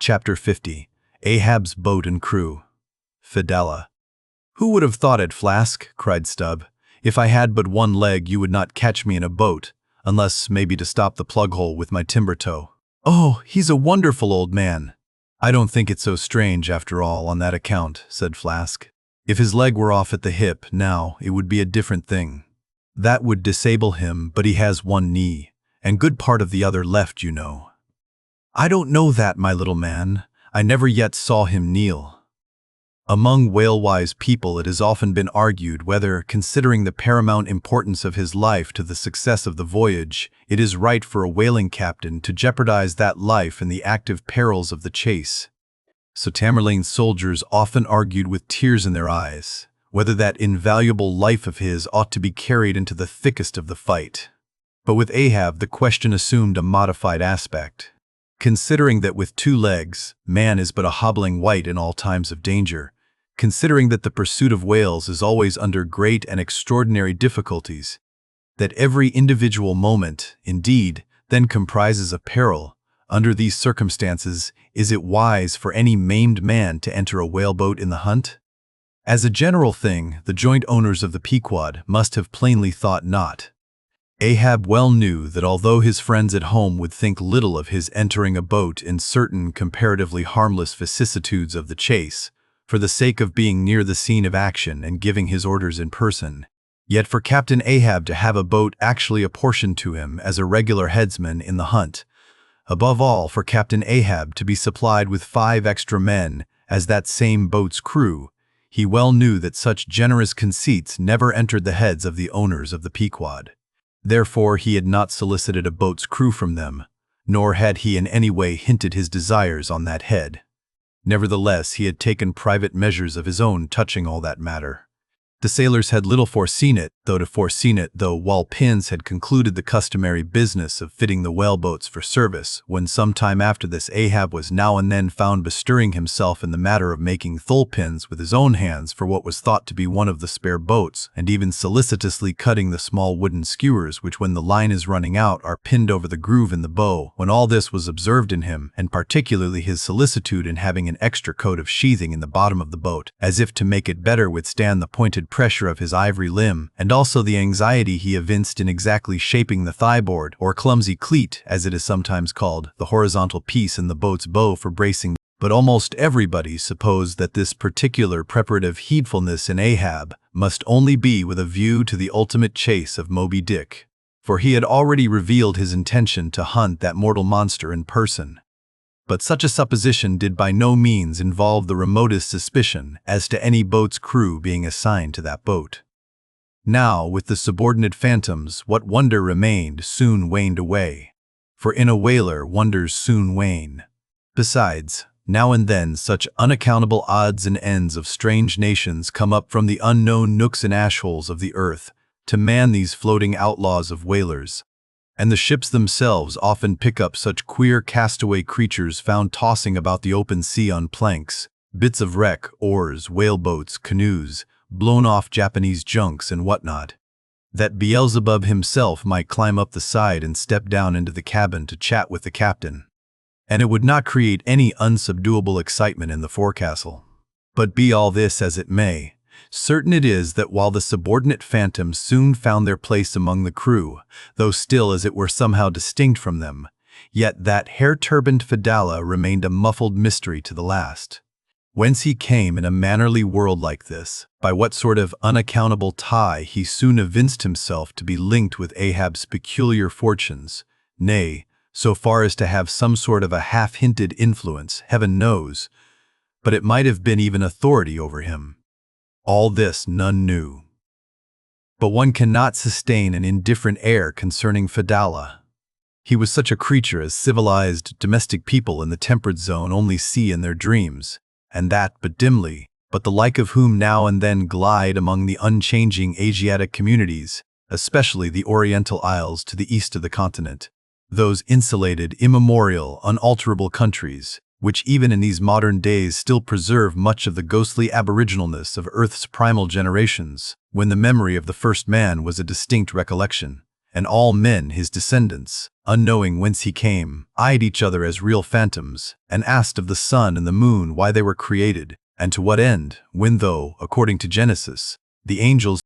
Chapter 50. Ahab's Boat and Crew. Fedallah. "Who would have thought it, Flask?" cried Stubb. "If I had but one leg, you would not catch me in a boat, unless maybe to stop the plug hole with my timber toe." "Oh, he's a wonderful old man." "I don't think it so strange, after all, on that account," said Flask. "If his leg were off at the hip, now, it would be a different thing. That would disable him, but he has one knee, and good part of the other left, you know." "I don't know that, my little man. I never yet saw him kneel." Among whale-wise people it has often been argued whether, considering the paramount importance of his life to the success of the voyage, it is right for a whaling captain to jeopardize that life in the active perils of the chase. So Tamerlane's soldiers often argued with tears in their eyes, whether that invaluable life of his ought to be carried into the thickest of the fight. But with Ahab the question assumed a modified aspect. Considering that with 2 legs, man is but a hobbling wight in all times of danger, considering that the pursuit of whales is always under great and extraordinary difficulties, that every individual moment, indeed, then comprises a peril, under these circumstances, is it wise for any maimed man to enter a whaleboat in the hunt? As a general thing, the joint owners of the Pequod must have plainly thought not. Ahab well knew that although his friends at home would think little of his entering a boat in certain comparatively harmless vicissitudes of the chase, for the sake of being near the scene of action and giving his orders in person, yet for Captain Ahab to have a boat actually apportioned to him as a regular headsman in the hunt, above all for Captain Ahab to be supplied with 5 extra men as that same boat's crew, he well knew that such generous conceits never entered the heads of the owners of the Pequod. Therefore he had not solicited a boat's crew from them, nor had he in any way hinted his desires on that head. Nevertheless, he had taken private measures of his own touching all that matter. The sailors had little foreseen it, though Walpins had concluded the customary business of fitting the whaleboats for service, when some time after this Ahab was now and then found bestirring himself in the matter of making thole-pins with his own hands for what was thought to be one of the spare boats, and even solicitously cutting the small wooden skewers which, when the line is running out, are pinned over the groove in the bow. When all this was observed in him, and particularly his solicitude in having an extra coat of sheathing in the bottom of the boat, as if to make it better withstand the pointed pressure of his ivory limb, and also the anxiety he evinced in exactly shaping the thigh-board, or clumsy cleat, as it is sometimes called, the horizontal piece in the boat's bow for bracing. But almost everybody supposed that this particular preparative heedfulness in Ahab must only be with a view to the ultimate chase of Moby Dick, for he had already revealed his intention to hunt that mortal monster in person. But such a supposition did by no means involve the remotest suspicion as to any boat's crew being assigned to that boat. Now, with the subordinate phantoms, what wonder remained soon waned away. For in a whaler, wonders soon wane. Besides, now and then such unaccountable odds and ends of strange nations come up from the unknown nooks and ashholes of the earth to man these floating outlaws of whalers, and the ships themselves often pick up such queer castaway creatures found tossing about the open sea on planks, bits of wreck, oars, whaleboats, canoes, blown-off Japanese junks and whatnot, that Beelzebub himself might climb up the side and step down into the cabin to chat with the captain, and it would not create any unsubduable excitement in the forecastle. But be all this as it may, certain it is that while the subordinate phantoms soon found their place among the crew, though still as it were somehow distinct from them, yet that hair-turbaned Fedallah remained a muffled mystery to the last. Whence he came in a mannerly world like this, by what sort of unaccountable tie he soon evinced himself to be linked with Ahab's peculiar fortunes, nay, so far as to have some sort of a half-hinted influence, heaven knows, but it might have been even authority over him. All this none knew. But one cannot sustain an indifferent air concerning Fedallah. He was such a creature as civilized, domestic people in the temperate zone only see in their dreams, and that but dimly, but the like of whom now and then glide among the unchanging Asiatic communities, especially the Oriental Isles to the east of the continent, those insulated, immemorial, unalterable countries, which even in these modern days still preserve much of the ghostly aboriginalness of Earth's primal generations, when the memory of the first man was a distinct recollection, and all men his descendants, unknowing whence he came, eyed each other as real phantoms, and asked of the sun and the moon why they were created, and to what end, when though, according to Genesis, the angels